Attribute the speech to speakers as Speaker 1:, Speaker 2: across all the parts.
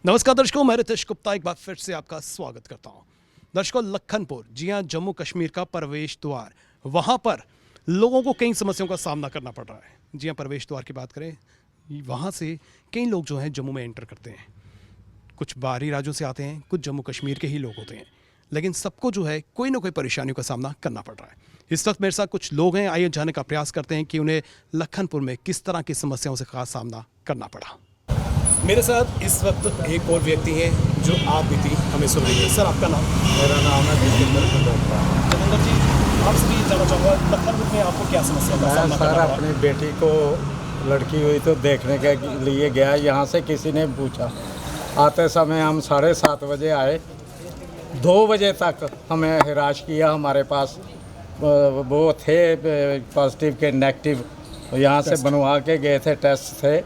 Speaker 1: नमस्कार दर्शकों, मैं रितेश गुप्ता एक बार फिर से आपका स्वागत करता हूं। दर्शकों, लखनपुर जी हाँ, जम्मू कश्मीर का प्रवेश द्वार, वहां पर लोगों को कई समस्याओं का सामना करना पड़ रहा है। जी हाँ, प्रवेश द्वार की बात करें, वहां से कई लोग जो हैं जम्मू में एंटर करते हैं। कुछ बाहरी राज्यों से आते हैं, कुछ जम्मू कश्मीर के ही लोग होते हैं, लेकिन सबको जो है कोई ना कोई परेशानियों का सामना करना पड़ रहा है। इस वक्त मेरे साथ कुछ लोग हैं, आइए जानने का प्रयास करते हैं कि उन्हें लखनपुर में किस तरह की समस्याओं से खास सामना करना पड़ा। मेरे साथ इस वक्त एक और व्यक्ति हैं जो आप भी थी हमें सुन रही है। सर, आपका नाम?
Speaker 2: मेरा नाम है जितेंद्र खंडोत्रा।
Speaker 1: जितेंद्र जी, आपसे भी जानना चाहूँगा, लखनपुर में आपको क्या समस्या का
Speaker 2: मैं
Speaker 1: सामना
Speaker 2: सर
Speaker 1: करना पड़ा?
Speaker 2: अपनी बेटी को लड़की हुई तो देखने के लिए गया। यहाँ से किसी ने पूछा, आते समय हम 7:30 बजे आए, 2 बजे तक हमें हिराश किया। हमारे पास वो थे पॉजिटिव के नेगेटिव, यहाँ से बनवा के गए थे, टेस्ट थे,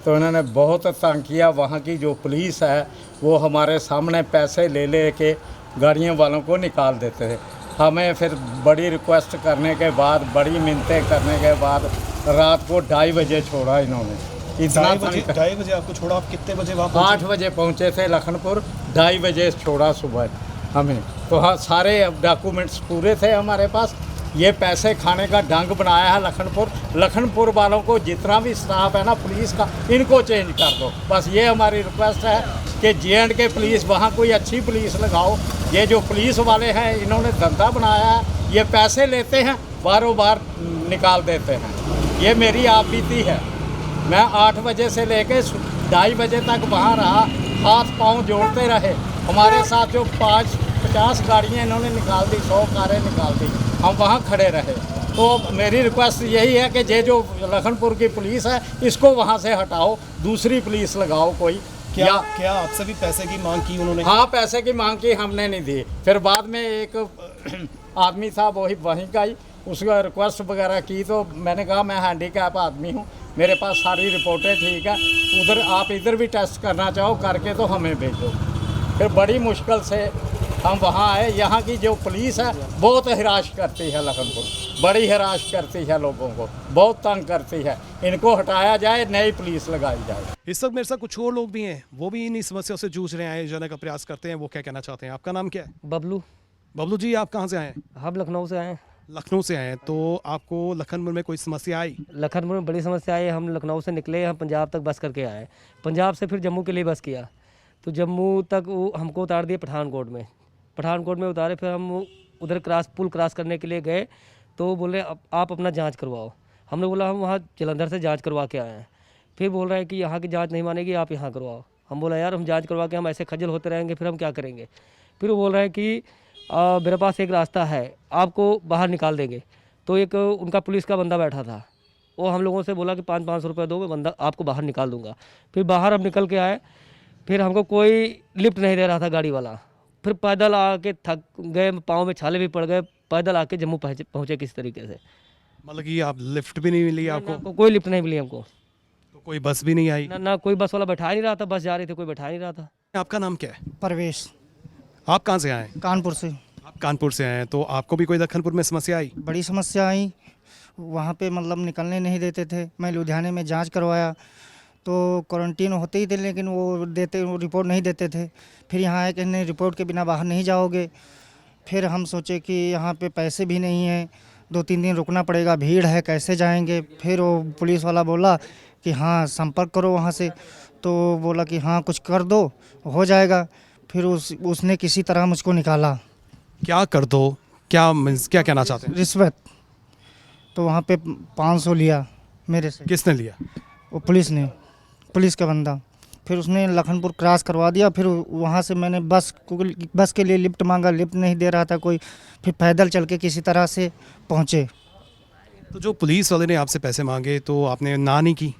Speaker 2: तो उन्होंने बहुत तंग किया। वहाँ की जो पुलिस है वो हमारे सामने पैसे ले के गाड़ियों वालों को निकाल देते थे। हमें फिर बड़ी रिक्वेस्ट करने के बाद, बड़ी मिन्नतें करने के बाद रात को 2:30 बजे छोड़ा इन्होंने। इतना
Speaker 1: 2:30 बजे आपको छोड़ा? आप कितने बजे वहाँ पहुँचे?
Speaker 2: 8 बजे पहुँचे थे लखनपुर, 2:30 बजे छोड़ा सुबह हमें। तो हाँ, सारे डॉक्यूमेंट्स पूरे थे हमारे पास। ये पैसे खाने का ढंग बनाया है लखनपुर वालों को। जितना भी स्टाफ है ना पुलिस का, इनको चेंज कर दो। बस ये हमारी रिक्वेस्ट है कि J&K पुलिस, वहाँ कोई अच्छी पुलिस लगाओ। ये जो पुलिस वाले हैं, इन्होंने धंधा बनाया है, ये पैसे लेते हैं, बारों बार निकाल देते हैं। ये मेरी आप बीती है। मैं 8 बजे से लेके 2:30 बजे तक वहाँ रहा, हाथ पाँव जोड़ते रहे। हमारे साथ जो 50 गाड़ियाँ इन्होंने निकाल दी, 100 कारें निकाल दी, हम वहाँ खड़े रहे। तो मेरी रिक्वेस्ट यही है कि ये जो लखनपुर की पुलिस है, इसको वहाँ से हटाओ, दूसरी पुलिस लगाओ कोई।
Speaker 1: क्या आपसे भी पैसे की मांग की उन्होंने?
Speaker 2: हाँ, पैसे की मांग की, हमने नहीं दी। फिर बाद में एक आदमी था, वहीं का ही, उसका रिक्वेस्ट वगैरह की, तो मैंने कहा मैं हैंडीकैप आदमी हूँ, मेरे पास सारी रिपोर्टें ठीक है, उधर आप इधर भी टेस्ट करना चाहो करके तो हमें भेजो। फिर बड़ी मुश्किल से हम वहाँ आए। यहाँ की जो पुलिस है बहुत हिराश करती है, लखनपुर बड़ी हिराश करती है, लोगों को बहुत तंग करती है। इनको हटाया जाए, नई पुलिस लगाई जाए।
Speaker 1: इस वक्त मेरे साथ कुछ और लोग भी हैं, वो भी इन्हीं समस्याओं से जूझ रहे हैं, आए जाने का प्रयास करते हैं। वो क्या कहना चाहते हैं? आपका नाम क्या है?
Speaker 3: बबलू।
Speaker 1: बबलू जी, आप कहाँ से आए हैं?
Speaker 3: हम लखनऊ से आए हैं।
Speaker 1: लखनऊ से आए हैं, तो आपको लखनपुर में कोई समस्या आई?
Speaker 3: लखनऊ में बड़ी समस्या आई। हम लखनऊ से निकले, हम पंजाब तक बस करके आए, पंजाब से फिर जम्मू के लिए बस किया, तो जम्मू तक वो हमको उतार दिए पठानकोट में उतारे। फिर हम उधर पुल क्रॉस करने के लिए गए, तो बोले आप अपना जांच करवाओ। हमने बोला हम वहाँ जलंधर से जांच करवा के आए हैं। फिर बोल रहे हैं कि यहाँ की जांच नहीं मानेगी, आप यहाँ करवाओ। हम बोला यार, हम जांच करवा के हम ऐसे खज्जल होते रहेंगे, फिर हम क्या करेंगे? फिर वो बोल रहे हैं कि मेरे पास एक रास्ता है, आपको बाहर निकाल देंगे। तो एक उनका पुलिस का बंदा बैठा था, वो हम लोगों से बोला कि 500 रुपये दो, मैं बंदा आपको बाहर निकाल दूंगा। फिर बाहर हम निकल के आए, फिर हमको कोई लिफ्ट नहीं दे रहा था गाड़ी वाला। फिर पैदल आके थक गए, पाँव में छाले भी पड़ गए, पैदल आके जम्मू पहुँचे किस तरीके से।
Speaker 1: मतलब कि आप लिफ्ट भी नहीं मिली आपको?
Speaker 3: कोई लिफ्ट नहीं मिली हमको।
Speaker 1: तो कोई बस भी नहीं आई?
Speaker 3: ना कोई बस वाला बैठा नहीं रहा था, बस जा रही थी, कोई बैठा नहीं रहा था।
Speaker 1: आपका नाम क्या है?
Speaker 4: परवेश,
Speaker 1: आप कहाँ से आए हैं?
Speaker 4: कानपुर से।
Speaker 1: आप कानपुर से आए हैं, तो आपको भी कोई लखनपुर में समस्या आई?
Speaker 4: बड़ी समस्या आई वहाँ पे, मतलब निकलने नहीं देते थे। मैं लुधियाने में जांच करवाया तो क्वारंटीन होते ही थे, लेकिन वो रिपोर्ट नहीं देते थे। फिर यहाँ आए कि नहीं, रिपोर्ट के बिना बाहर नहीं जाओगे। फिर हम सोचे कि यहाँ पे पैसे भी नहीं हैं, 2-3 दिन रुकना पड़ेगा, भीड़ है, कैसे जाएंगे। फिर वो पुलिस वाला बोला कि हाँ संपर्क करो वहाँ से, तो बोला कि हाँ कुछ कर दो, हो जाएगा। फिर उसने किसी तरह मुझको निकाला।
Speaker 1: क्या कर दो? क्या मीन्स क्या कहना चाहते हैं?
Speaker 4: रिश्वत। तो वहाँ पे 500 लिया मेरे से।
Speaker 1: किसने लिया?
Speaker 4: वो पुलिस का बंदा। फिर उसने लखनपुर क्रॉस करवा दिया। फिर वहाँ से मैंने बस के लिए लिफ्ट मांगा, लिफ्ट नहीं दे रहा था कोई। फिर पैदल चल के किसी तरह से पहुँचे।
Speaker 1: तो जो पुलिस वाले ने आपसे पैसे मांगे तो आपने ना नहीं की?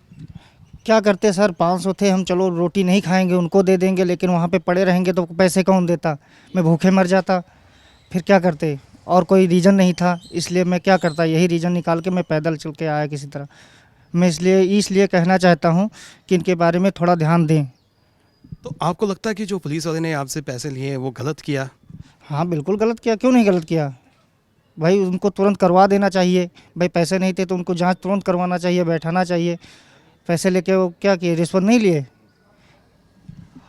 Speaker 4: क्या करते सर, 500 थे, हम चलो रोटी नहीं खाएंगे, उनको दे देंगे, लेकिन वहाँ पे पड़े रहेंगे तो पैसे कौन देता? मैं भूखे मर जाता। फिर क्या करते? और कोई रीज़न नहीं था, इसलिए मैं क्या करता, यही रीज़न निकाल के मैं पैदल चल के आया किसी तरह। मैं इसलिए कहना चाहता हूँ कि इनके बारे में थोड़ा ध्यान दें।
Speaker 1: तो आपको लगता है कि जो पुलिस वाले ने आपसे पैसे लिए वो गलत किया?
Speaker 4: हाँ बिल्कुल गलत किया, क्यों नहीं गलत किया भाई? उनको तुरंत करवा देना चाहिए भाई। पैसे नहीं थे तो उनको जांच तुरंत करवाना चाहिए, बैठाना चाहिए। पैसे लेके वो क्या किए? रिश्वत नहीं लिए।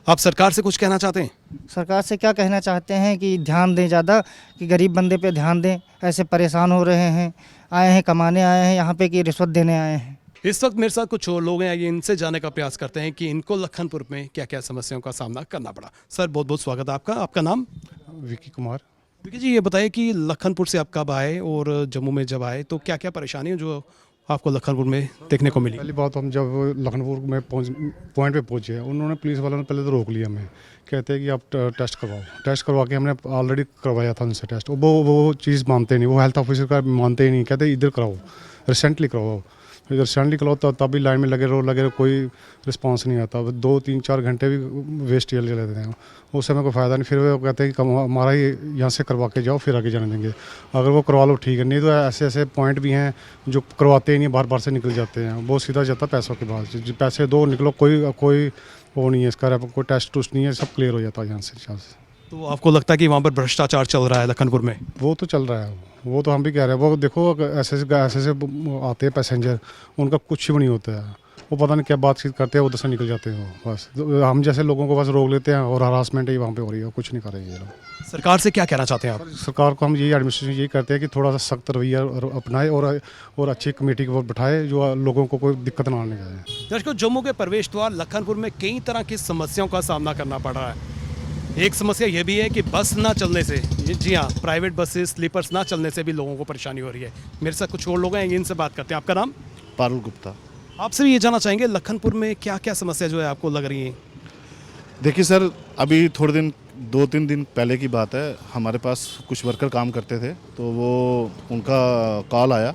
Speaker 1: आप सरकार से कुछ कहना चाहते हैं?
Speaker 4: सरकार से क्या कहना चाहते हैं कि ध्यान दें ज़्यादा, कि गरीब बंदे पे ध्यान दें। ऐसे परेशान हो रहे हैं, आए हैं कमाने, आए हैं यहाँ पे कि रिश्वत देने आए हैं।
Speaker 1: इस वक्त मेरे साथ कुछ और लोग हैं, आइए इनसे जानने का प्रयास करते हैं कि इनको लखनपुर में क्या क्या समस्याओं का सामना करना पड़ा। सर बहुत बहुत स्वागत है आपका। आपका नाम?
Speaker 5: विकी कुमार।
Speaker 1: विकी जी, ये बताइए कि लखनपुर से आप कब आए और जम्मू में जब आए तो क्या क्या परेशानी है जो आपको लखनपुर में देखने को मिली?
Speaker 5: पहली बात, हम जब लखनपुर में पॉइंट पे पहुंचे, उन्होंने पुलिस वालों ने पहले तो रोक लिया हमें, कहते हैं कि आप टेस्ट करवाओ। टेस्ट करवा के हमने ऑलरेडी करवाया था उनसे टेस्ट, वो चीज़ मानते नहीं, वो हेल्थ ऑफिसर का मानते ही नहीं, कहते इधर कराओ, रिसेंटली करवाओ। फिर रिसेंटली करवाओ तब भी लाइन में लगे रहो, कोई रिस्पांस नहीं आता। 2-3-4 घंटे भी वेस्ट चले जाते हैं, उस समय कोई फ़ायदा नहीं। फिर वो कहते हैं कि हमारा ही यहाँ से करवा के जाओ, फिर आगे जाने देंगे। अगर वो करवा लो ठीक है, नहीं तो ऐसे ऐसे पॉइंट भी हैं जो करवाते ही नहीं, बार बार से निकल जाते हैं। वो सीधा जाता पैसों के बाद, पैसे दो निकलो, कोई वो नहीं है इसका, कोई टेस्ट टूस्ट नहीं है, सब क्लियर हो जाता है यहाँ से।
Speaker 1: तो आपको लगता है कि वहाँ पर भ्रष्टाचार चल रहा है लखनपुर में?
Speaker 5: वो तो चल रहा है, वो तो हम भी कह रहे हैं। वो देखो ऐसे आते हैं पैसेंजर, उनका कुछ भी नहीं होता है, वो पता नहीं क्या बातचीत करते हैं, उधर से निकल जाते हैं। वो बस हम जैसे लोगों को बस रोक लेते हैं और हरासमेंट ही वहाँ पे हो रही है, कुछ नहीं कर रहे ये लोग।
Speaker 1: सरकार से क्या कहना चाहते हैं आप?
Speaker 5: सरकार को हम यही एडमिनिस्ट्रेशन यही करते हैं कि थोड़ा सा सख्त रवैया अपनाए और अच्छी कमेटी को बिठाए जो लोगों को कोई दिक्कत ना आने जाए।
Speaker 1: दर्शकों, जम्मू के प्रवेश द्वार लखनपुर में कई तरह की समस्याओं का सामना करना पड़ रहा है। एक समस्या यह भी है कि बस ना चलने से, जी हाँ, प्राइवेट बसेस स्लीपर्स ना चलने से भी लोगों को परेशानी हो रही है। मेरे साथ कुछ और लोग हैं, इनसे बात करते हैं। आपका नाम?
Speaker 6: पारुल गुप्ता।
Speaker 1: आपसे भी ये जानना चाहेंगे लखनपुर में क्या क्या समस्या जो है आपको लग रही है?
Speaker 6: देखिए सर, अभी थोड़े दिन 2-3 दिन पहले की बात है, हमारे पास कुछ वर्कर काम करते थे, तो वो उनका कॉल आया,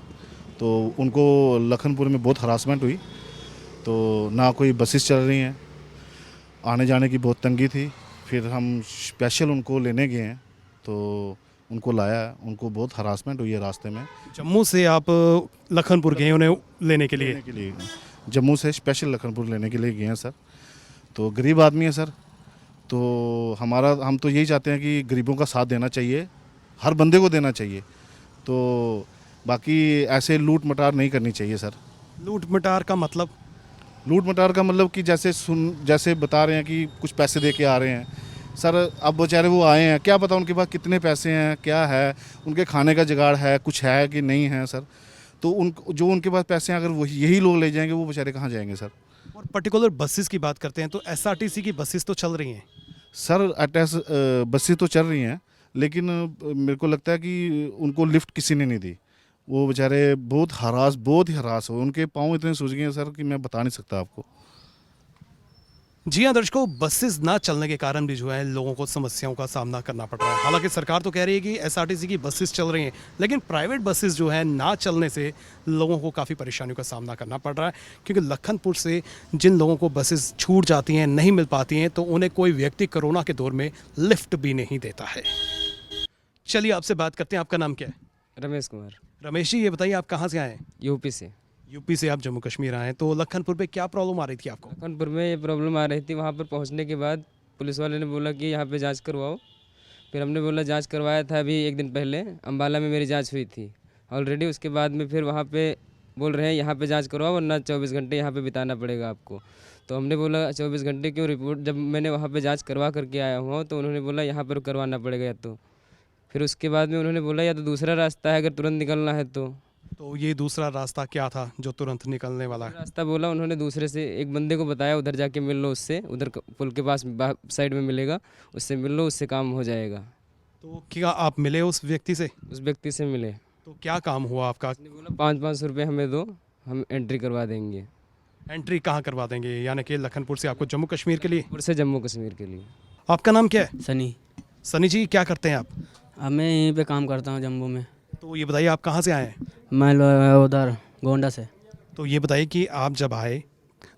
Speaker 6: तो उनको लखनपुर में बहुत हरासमेंट हुई। तो ना कोई बसेस चल रही हैं, आने जाने की बहुत तंगी थी। फिर हम स्पेशल उनको लेने गए हैं, तो उनको लाया, उनको बहुत हरासमेंट हुई है रास्ते में।
Speaker 1: जम्मू से आप लखनपुर गए उन्हें लेने के लिए?
Speaker 6: जम्मू से स्पेशल लखनपुर लेने के लिए गए हैं सर। तो गरीब आदमी है सर, तो हम तो यही चाहते हैं कि गरीबों का साथ देना चाहिए, हर बंदे को देना चाहिए। तो बाकी ऐसे लूट मटार नहीं करनी चाहिए सर।
Speaker 1: लूट मटार का मतलब?
Speaker 6: लूट मटार का मतलब कि जैसे बता रहे हैं कि कुछ पैसे दे के आ रहे हैं सर। अब बेचारे वो आए हैं, क्या पता उनके पास कितने पैसे हैं, क्या है, उनके खाने का जुगाड़ है, कुछ है कि नहीं है सर। तो उनके पास पैसे हैं, अगर वो यही लोग ले जाएंगे, वो बेचारे कहाँ जाएंगे सर।
Speaker 1: और पर्टिकुलर बसेस की बात करते हैं तो एसआरटीसी की बसेस तो चल रही हैं
Speaker 6: सर। बसें तो चल रही हैं, लेकिन मेरे को लगता है कि उनको लिफ्ट किसी ने नहीं दी। वो बेचारे बहुत ही हरास हो, उनके पाँव इतने सूज गए हैं सर कि मैं बता नहीं सकता आपको।
Speaker 1: जी हाँ दर्शकों, बसेस ना चलने के कारण भी जो है लोगों को समस्याओं का सामना करना पड़ रहा है। हालांकि सरकार तो कह रही है कि एसआरटीसी की बसेस चल रही हैं, लेकिन प्राइवेट बसेस जो है ना चलने से लोगों को काफ़ी परेशानियों का सामना करना पड़ रहा है। क्योंकि लखनपुर से जिन लोगों को बसेस छूट जाती हैं, नहीं मिल पाती हैं, तो उन्हें कोई व्यक्ति कोरोना के दौर में लिफ्ट भी नहीं देता है। चलिए आपसे बात करते हैं। आपका नाम क्या है?
Speaker 3: रमेश कुमार।
Speaker 1: रमेश जी, ये बताइए आप कहाँ से आए हैं?
Speaker 3: यूपी से।
Speaker 1: यूपी से आप जम्मू कश्मीर आए हैं, तो लखनपुर पे क्या प्रॉब्लम आ रही थी आपको?
Speaker 3: लखनपुर में ये प्रॉब्लम आ रही थी। वहाँ पर पहुँचने के बाद पुलिस वाले ने बोला कि यहाँ पे जांच करवाओ। फिर हमने बोला जांच करवाया था अभी 1 दिन पहले, अम्बाला में मेरी जांच हुई थी ऑलरेडी। उसके बाद में फिर वहाँ पे बोल रहे हैं यहाँ पे जांच करवाओ वरना 24 घंटे यहाँ पे बिताना पड़ेगा आपको। तो हमने बोला 24 घंटे क्यों? रिपोर्ट जब मैंने वहाँ पे जांच करवा करके आया हुआ, तो उन्होंने बोला यहाँ पर करवाना पड़ेगा या तो। फिर उसके बाद में उन्होंने बोला या तो दूसरा रास्ता है अगर तुरंत निकलना है तो
Speaker 1: ये दूसरा रास्ता क्या था जो तुरंत निकलने वाला है?
Speaker 3: रास्ता बोला उन्होंने दूसरे से, एक बंदे को बताया उधर जाके मिल लो उससे, उधर पुल के पास साइड में मिलेगा, उससे मिल लो, उससे काम हो जाएगा।
Speaker 1: तो क्या आप मिले उस व्यक्ति से?
Speaker 3: उस व्यक्ति से मिले।
Speaker 1: तो क्या काम हुआ आपका?
Speaker 3: उसने बोला 500 रुपये हमें दो, हम एंट्री करवा देंगे।
Speaker 1: एंट्री कहाँ करवा देंगे? यानी कि लखनपुर से आपको जम्मू कश्मीर के लिए?
Speaker 3: लखनपुर से जम्मू कश्मीर के लिए।
Speaker 1: आपका नाम क्या है?
Speaker 7: सनी।
Speaker 1: सनी जी, क्या करते हैं आप?
Speaker 7: अब मैं यहीं पे काम करता हूँ जम्मू में।
Speaker 1: तो ये बताइए आप कहाँ से आए हैं?
Speaker 7: मैं उधर गोंडा से।
Speaker 1: तो ये बताइए कि आप जब आए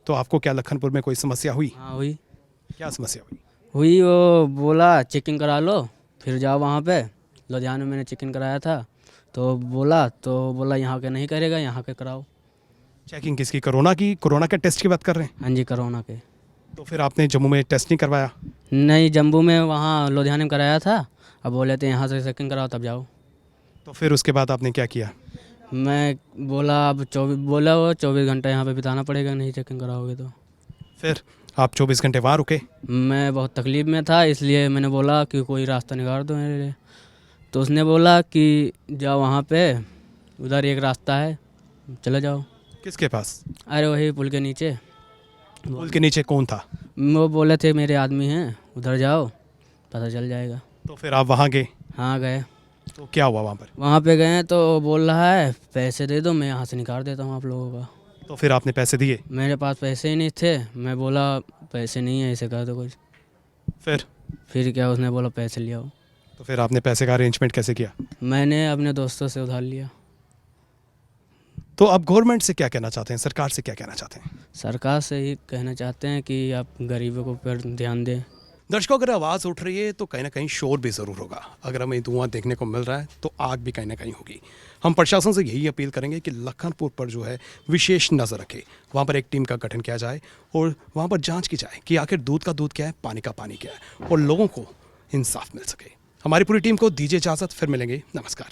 Speaker 1: तो आपको क्या लखनपुर में कोई समस्या हुई?
Speaker 7: हाँ हुई।
Speaker 1: क्या समस्या हुई?
Speaker 7: वो बोला चेकिंग करा लो, फिर जाओ वहाँ पे। लुधियाना में मैंने चेकिंग कराया था, तो बोला यहाँ के नहीं करेगा, यहाँ के कराओ।
Speaker 1: चेकिंग किसकी? कोरोना की? कोरोना के टेस्ट की बात कर रहे हैं?
Speaker 7: हाँ जी, कोरोना के।
Speaker 1: तो फिर आपने जम्मू में टेस्ट नहीं करवाया?
Speaker 7: नहीं, जम्मू में वहाँ लुधियाना में कराया था। अब बोले थे यहाँ से चेकिंग कराओ तब जाओ।
Speaker 1: तो फिर उसके बाद आपने क्या किया?
Speaker 7: मैं बोला अब 24 घंटा यहाँ पे बिताना पड़ेगा, नहीं चेकिंग कराओगे तो।
Speaker 1: फिर आप 24 घंटे वहाँ रुके?
Speaker 7: मैं बहुत तकलीफ़ में था, इसलिए मैंने बोला कि कोई रास्ता निकाल दो मेरे लिए। तो उसने बोला कि जाओ वहाँ पे, उधर एक रास्ता है, चले जाओ।
Speaker 1: किसके पास?
Speaker 7: अरे वही पुल के नीचे।
Speaker 1: पुल के नीचे कौन था?
Speaker 7: वो बोले थे मेरे आदमी हैं, उधर जाओ पता चल जाएगा।
Speaker 1: तो फिर आप वहाँ गए?
Speaker 7: हाँ गए।
Speaker 1: तो क्या हुआ वहाँ पर?
Speaker 7: वहाँ पे गए तो बोल रहा है पैसे दे दो, मैं यहाँ से निकाल देता हूँ आप लोगों का।
Speaker 1: तो फिर आपने पैसे दिए?
Speaker 7: मेरे पास पैसे ही नहीं थे, मैं बोला पैसे नहीं है, ऐसे कर दो कुछ। फिर क्या, उसने बोला पैसे ले आओ।
Speaker 1: तो फिर आपने पैसे का अरेंजमेंट कैसे किया?
Speaker 7: मैंने अपने दोस्तों से उधार लिया।
Speaker 1: तो अब गवर्नमेंट से क्या कहना चाहते हैं, सरकार से क्या कहना चाहते हैं?
Speaker 7: सरकार से ही कहना चाहते हैं कि आप गरीबों को पर ध्यान दें।
Speaker 1: दर्शकों, अगर आवाज़ उठ रही है तो कहीं ना कहीं शोर भी ज़रूर होगा। अगर हमें धुआं देखने को मिल रहा है तो आग भी कहीं ना कहीं होगी। हम प्रशासन से यही अपील करेंगे कि लखनपुर पर जो है विशेष नज़र रखे, वहाँ पर एक टीम का गठन किया जाए और वहाँ पर जांच की जाए कि आखिर दूध का दूध क्या है, पानी का पानी क्या है, और लोगों को इंसाफ मिल सके। हमारी पूरी टीम को दीजिए इजाज़त, फिर मिलेंगे। नमस्कार।